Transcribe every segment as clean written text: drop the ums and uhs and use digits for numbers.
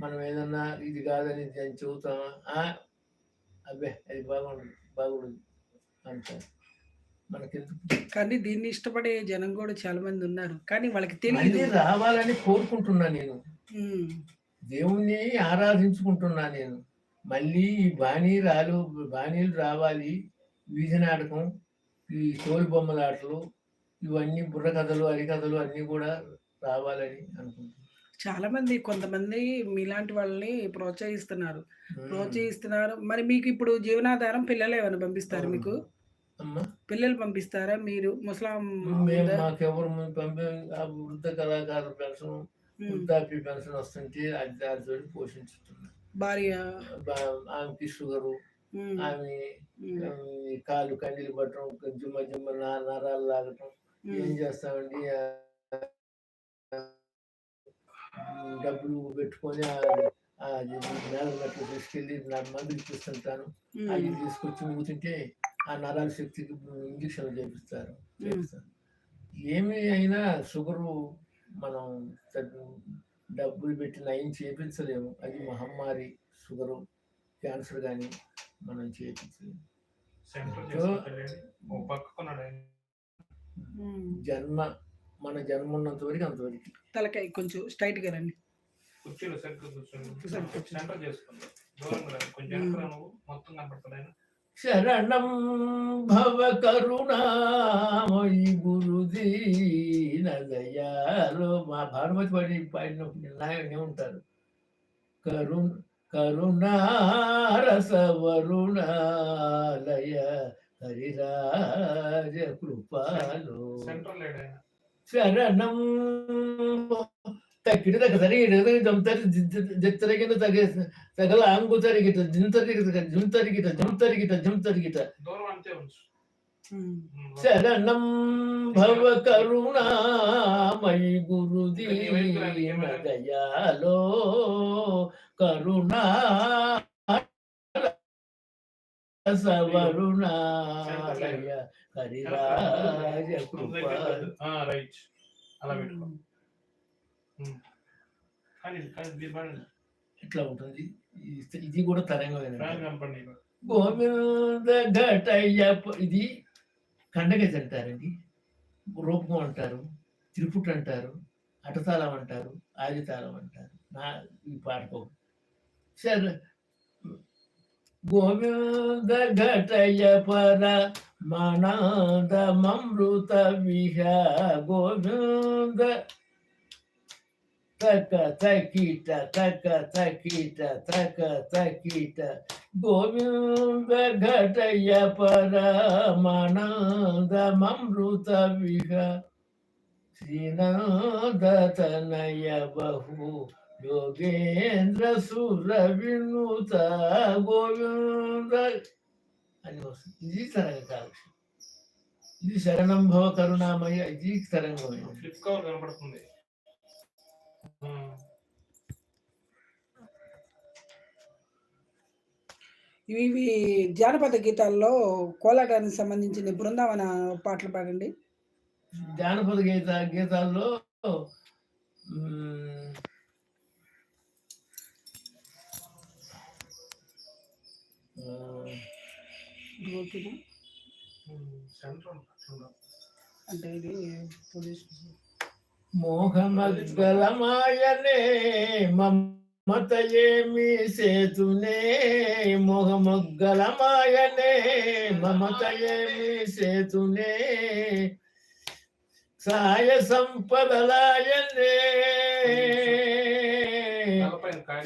మనం ఏదన్నా ఇది కాదని దాన్ని చెబుతామా? అబ్బే అది బాగుండదు అంటారు. మనకెందుకు? కానీ దీన్ని ఇష్టపడే జనం కూడా చాలా మంది ఉన్నారు. కానీ వాళ్ళకి మళ్ళీ తెలీదు. రావాలని కోరుకుంటున్నా నేను. హ్మ్. దేవుణ్ణి ఆరాధించుకుంటున్నా నేను. మళ్ళీ ఈ బాణీలు రావాలి. వీధి నాటకం, ఈ తోలుబొమ్మలాటలు, ఇవన్నీ బుర్రకథలు, హరికథలు అన్నీ కూడా రావాలని అనుకుంటున్నాను. కొంతమంది మీలాంటి వాళ్ళని ప్రోత్సహిస్తున్నారు. మరి మీకు ఇప్పుడు జీవనాధారం పిల్లలు ఏమైనా పంపిస్తారా మీకు? అమ్మా! పిల్లలు పంపిస్తారా? మీరు ముసలాం మాకెవరు వృద్ధ కళాకారుల పెన్షన్, వృద్ధాప్య పెన్షన్ వస్తుంటే దానితోటి పోషించుతున్నాం. భార్య ఆమెకి షుగరు, ఆమె కాళ్ళు కండీలు పట్టడం, జిమ్మ నరాలు లాగటం. ఏం చేస్తామండి, డబ్బులు పెట్టుకొని నేల మట్లు తీసుకెళ్ళి మందులు ఇప్పిస్తుంటాను. అవి తీసుకొచ్చి ఊతుంటే ఆ నరాల శక్తికి ఇంజక్షన్లు చేపిస్తారు. ఏమి అయినా షుగరు మనం డబ్బులు పెట్టి నయం చేయించలేము. అది మహమ్మారి. షుగరు, క్యాన్సర్ కానీ మనం చేయించలేము. మన జన్మ ఉన్నంత వరకు అంతవరకు. తలకాయ కొంచెం స్ట్రైట్ గా రండి. శరణం భవ కరుణామయి గురుదీన దయాలో మా భానుమతి పాడినప్పుడు నాయనే ఉంటారు. కరుణారస వరుణాలయ హరిరాజ కృపాలో శరణం తక్కిడి తగ్గ జరిగిన తగల అంగు తరిగిట జింతరిగిట శరణం భవ కరుణామయి గురుదీన దయాలో కరుణా సవరుణాలయ హరిరాజ కృపా. ఇట్లా ఉంటుంది. ఇది కూడా తరంగమైన గోవింద ఘటయ్య. ఇది కండగతి అంటారండి, రూపకం అంటారు, త్రిపుట్ అంటారు, అటతాళం అంటారు, ఆదితాళం అంటారు. ఈ పాటకు సరే గోవింద ఘటయ పర మనాద మమృత విహ గోవింద తక తకీట గోవింద ఘటయ పర మనాద మమృత విహ శ్రీనాథ తనయ బహు యోగేంద్ర సుర వినుత గోవింద అని వస్తుంది. ఇది తరంగ కాలక్షేపం. ఇది శరణం భవ కరుణామయ. ఇది తరంగమయ. కనపడుతుంది. ఇవి జానపద గీతాల్లో కోలాటానికి సంబంధించిన బృందావన పాటలు పాడండి. జానపద గీతాల్లో అంటే ఇది మోహమగ్గలమాయనే మమతయేమి సేతునే మోహమగ్గలమాయనే మమతయేమి సేతునే సాయ సంపదలాయనే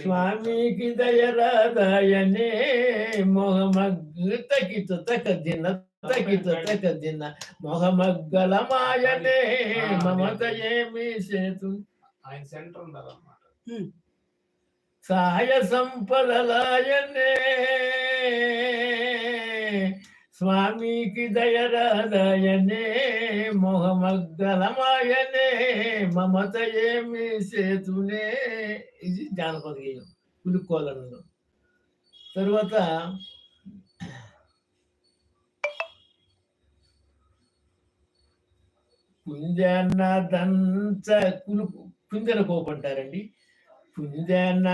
స్వామికి దయరాదాయనే మోహమగ్గు తకిత తకదిన మొహమగ్గలమాయనే మమతయేమి సేతు. ఆయన సెంటర్ ఉండాలన్నమాట. సాయ సంపదలాయనే స్వామికి దయరాదాయనే మొహమగ్గలమాయనే మమతయేమి సేతునే. ఇది జానపద గేయం పులికోలంలో. తరువాత కుంజన దంచ కుంజన కోపంటారండి. కుంజన